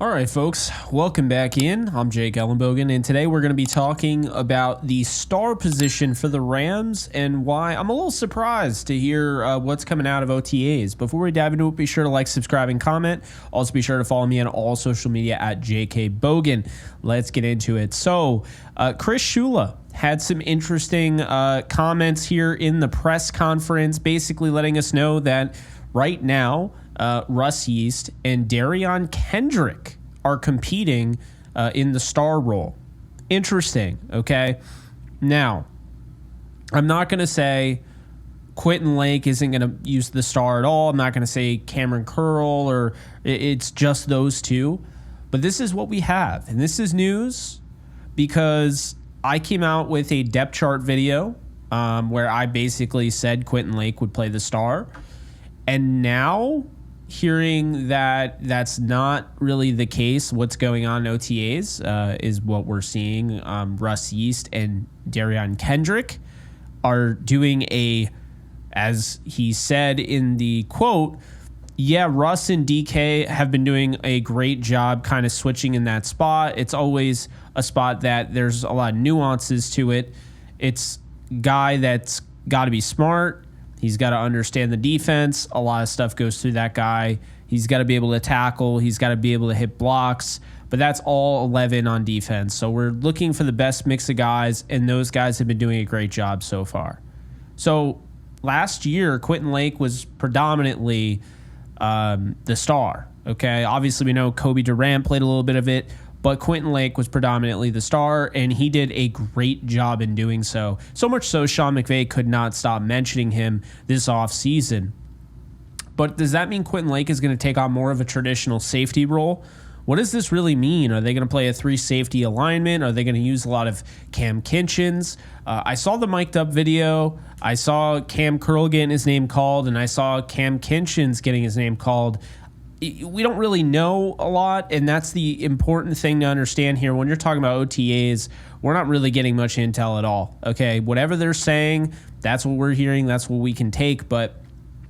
All right, folks, welcome back in. I'm Jake Ellenbogen, and today we're going to be talking about the star position for the Rams and why I'm a little surprised to hear what's coming out of OTAs. Before we dive into it, be sure to like, subscribe, and comment. Also, be sure to follow me on all social media at JKBogan. Let's get into it. So, Chris Shula had some interesting comments here in the press conference, basically letting us know that right now, Russ, Yeast, and Derion Kendrick are competing in the star role. Interesting, okay? Now, I'm not going to say Quinton Lake isn't going to use the star at all. I'm not going to say Cameron Curl or it's just those two. But this is what we have. And this is news because I came out with a depth chart video where I basically said Quinton Lake would play the star. And now, hearing that that's not really the case, what's going on in OTAs is what we're seeing. Russ, Yeast, and Derion Kendrick are doing as he said in the quote, yeah, Russ and DK have been doing a great job kind of switching in that spot. It's always a spot that there's a lot of nuances to it. It's a guy that's got to be smart. He's got to understand the defense. A lot of stuff goes through that guy. He's got to be able to tackle. He's got to be able to hit blocks. But that's all 11 on defense. So we're looking for the best mix of guys, and those guys have been doing a great job so far. So last year, Quentin Lake was predominantly the star. Okay, obviously we know Kobe Durant played a little bit of it, but Quentin Lake was predominantly the star, and he did a great job in doing so. So much so, Sean McVay could not stop mentioning him this offseason. But does that mean Quentin Lake is going to take on more of a traditional safety role? What does this really mean? Are they going to play a 3-safety alignment? Are they going to use a lot of Cam Kinchins? I saw the mic'd up video. I saw Cam Curl getting his name called, and I saw Cam Kinchins getting his name called. We don't really know a lot, and that's the important thing to understand here. When you're talking about OTAs, we're not really getting much intel at all, okay? Whatever they're saying, that's what we're hearing, that's what we can take, but,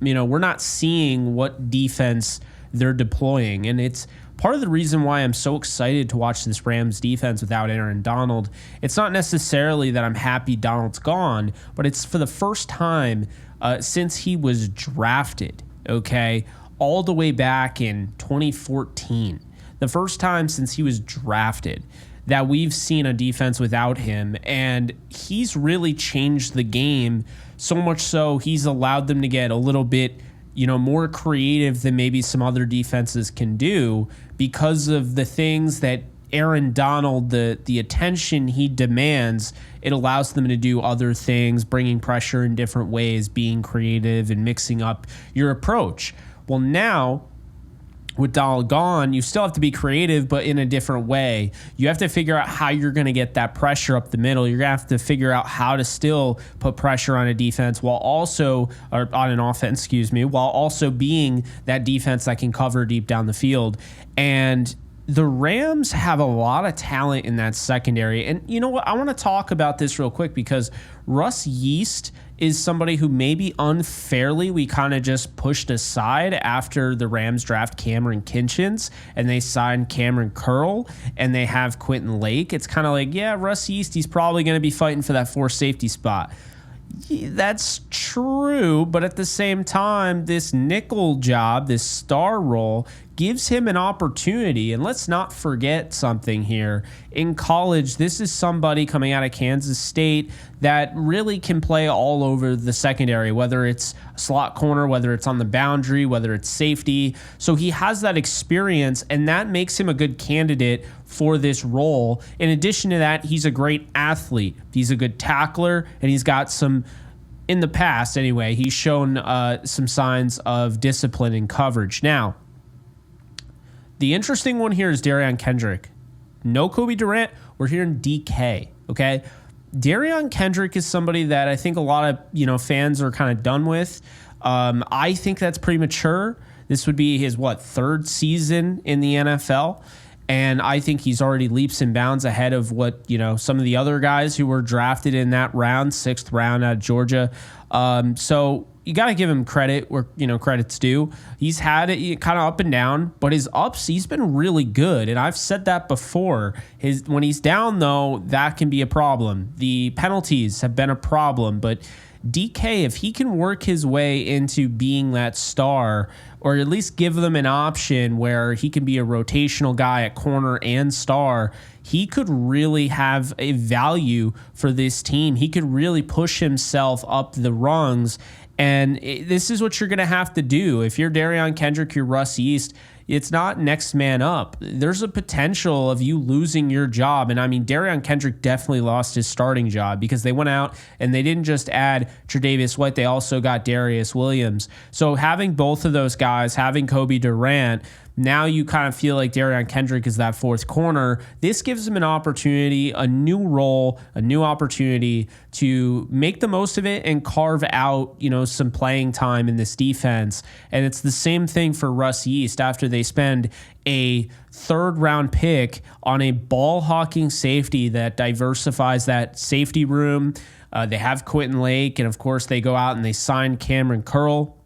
we're not seeing what defense they're deploying, and it's part of the reason why I'm so excited to watch this Rams defense without Aaron Donald. It's not necessarily that I'm happy Donald's gone, but it's for the first time since he was drafted, okay? All the way back in 2014, the first time since he was drafted that we've seen a defense without him, and he's really changed the game so much so he's allowed them to get a little bit, more creative than maybe some other defenses can do because of the things that Aaron Donald, the attention he demands, it allows them to do other things, bringing pressure in different ways, being creative and mixing up your approach. Well, now, with Donald gone, you still have to be creative, but in a different way. You have to figure out how you're going to get that pressure up the middle. You're going to have to figure out how to still put pressure on a defense or on an offense, while also being that defense that can cover deep down the field. And the Rams have a lot of talent in that secondary. And you know what? I want to talk about this real quick because Russ Yeast is somebody who maybe unfairly we kind of just pushed aside after the Rams draft Cameron Kinchins and they signed Cameron Curl and they have Quinton Lake. It's kind of like, yeah, Russ Yeast, he's probably going to be fighting for that 4-safety spot. That's true, but at the same time, this nickel job, this star role, gives him an opportunity. And let's not forget something here. In college, this is somebody coming out of Kansas State that really can play all over the secondary, whether it's a slot corner, whether it's on the boundary, whether it's safety. So he has that experience, and that makes him a good candidate for this role. In addition to that, he's a great athlete. He's a good tackler, and he's got some, in the past anyway, he's shown some signs of discipline and coverage. Now, the interesting one here is Derion Kendrick. No Kobe Durant. We're hearing DK, okay? Derion Kendrick is somebody that I think a lot of fans are kind of done with. I think that's premature. This would be his, third season in the NFL. And I think he's already leaps and bounds ahead of what, some of the other guys who were drafted in that round, 6th round out of Georgia. So you got to give him credit where, credit's due. He's had it kind of up and down, but his ups, he's been really good. And I've said that before. When he's down, though, that can be a problem. The penalties have been a problem, but DK, if he can work his way into being that star, or at least give them an option where he can be a rotational guy at corner and star, he could really have a value for this team. He could really push himself up the rungs. And this is what you're going to have to do. If you're Derion Kendrick, you're Russ Yeast, it's not next man up. There's a potential of you losing your job. And I mean, Derion Kendrick definitely lost his starting job because they went out and they didn't just add Tre'Davious White, they also got Darius Williams. So having both of those guys, having Kobe Durant, now you kind of feel like Derion Kendrick is that fourth corner. This gives him an opportunity, a new role, a new opportunity to make the most of it and carve out, some playing time in this defense. And it's the same thing for Russ Yeast after they spend a 3rd round pick on a ball hawking safety that diversifies that safety room. They have Quentin Lake, and of course they go out and they sign Cameron Curl.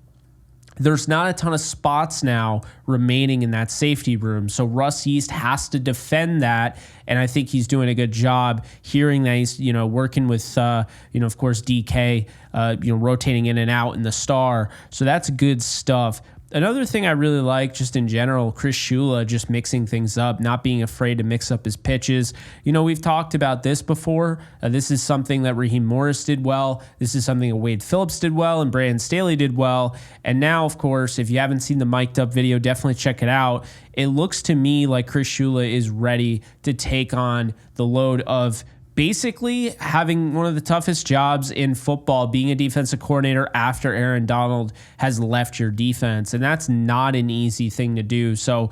There's not a ton of spots now remaining in that safety room. So Russ Yeast has to defend that. And I think he's doing a good job hearing that he's, working with, of course, DK, rotating in and out in the star. So that's good stuff. Another thing I really like just in general, Chris Shula just mixing things up, not being afraid to mix up his pitches. We've talked about this before. This is something that Raheem Morris did well. This is something that Wade Phillips did well and Brandon Staley did well. And now, of course, if you haven't seen the mic'd up video, definitely check it out. It looks to me like Chris Shula is ready to take on the load of basically having one of the toughest jobs in football, being a defensive coordinator after Aaron Donald has left your defense. And that's not an easy thing to do. So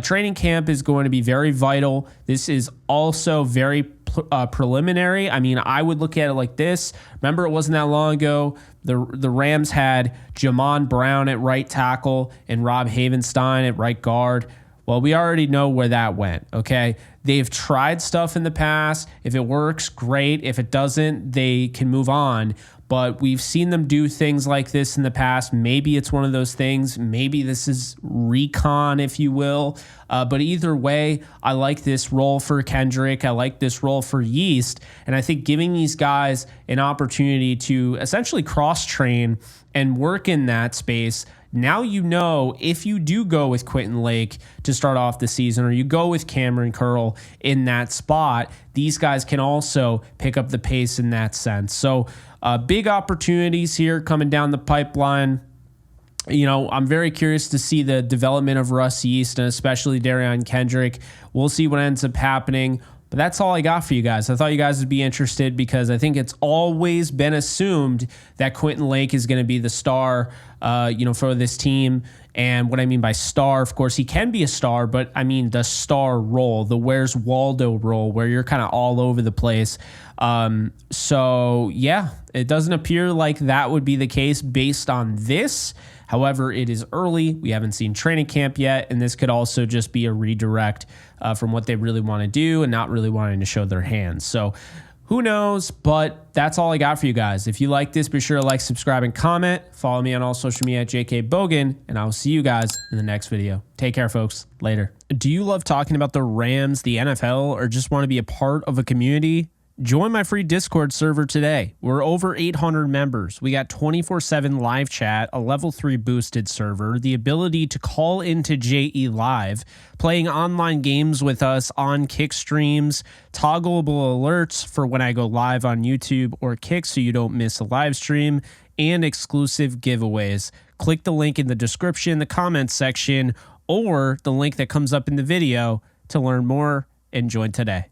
training camp is going to be very vital. This is also very preliminary. I mean, I would look at it like this. Remember, it wasn't that long ago. The Rams had Jamon Brown at right tackle and Rob Havenstein at right guard. Well, we already know where that went, okay? They've tried stuff in the past. If it works, great. If it doesn't, they can move on. But we've seen them do things like this in the past. Maybe it's one of those things. Maybe this is recon, if you will. But either way, I like this role for Kendrick. I like this role for Yeast. And I think giving these guys an opportunity to essentially cross-train and work in that space. Now if you do go with Quinton Lake to start off the season or you go with Cameron Curl in that spot, these guys can also pick up the pace in that sense. So big opportunities here coming down the pipeline. I'm very curious to see the development of Russ Yeast and especially Derion Kendrick. We'll see what ends up happening. But that's all I got for you guys. I thought you guys would be interested because I think it's always been assumed that Quentin Lake is going to be the star, for this team. And what I mean by star, of course, he can be a star, but I mean the star role, the Where's Waldo role, where you're kind of all over the place. So, yeah, it doesn't appear like that would be the case based on this. However, it is early. We haven't seen training camp yet, and this could also just be a redirect from what they really want to do and not really wanting to show their hands. So who knows, but that's all I got for you guys. If you like this, be sure to like, subscribe, and comment. Follow me on all social media at JKBogan, and I'll see you guys in the next video. Take care, folks. Later. Do you love talking about the Rams, the NFL, or just want to be a part of a community? Join my free Discord server today. We're over 800 members. We got 24/7 live chat, a level 3 boosted server, the ability to call into JE Live, playing online games with us on Kick streams, toggleable alerts for when I go live on YouTube or Kick so you don't miss a live stream, and exclusive giveaways. Click the link in the description, the comments section, or the link that comes up in the video to learn more and join today.